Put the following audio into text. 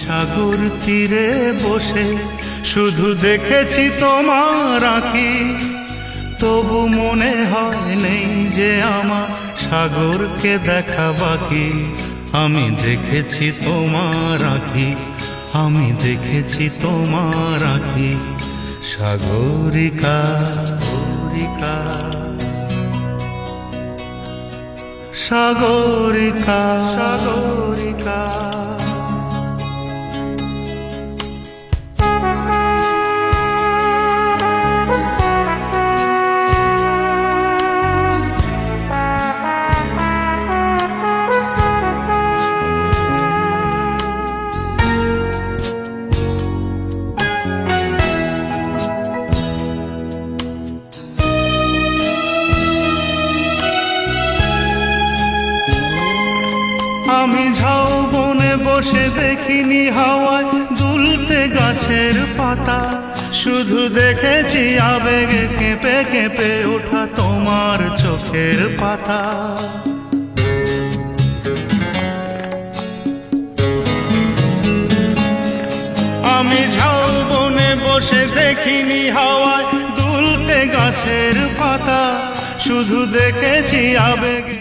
সাগর তীরে বসে শুধু দেখেছি তোমার আঁখি, তবু মনে হয় নেই যে আমার সাগরকে দেখা বাকি। আমি দেখেছি তোমার আঁখি, আমি দেখেছি তোমার আঁখি। সাগরিকা সাগরিকা সাগরিকা সাগরিকা। আমি ঝাউবনে বসে দেখিনি হাওয়ায় দুলতে গাছের পাতা, শুধু দেখেছি আবেগে কেঁপে কেঁপে ওঠা তোমার চোখের পাতা। আমি ঝাউবনে বসে দেখিনি হাওয়ায় দুলতে গাছের পাতা, শুধু দেখেছি আবেগে।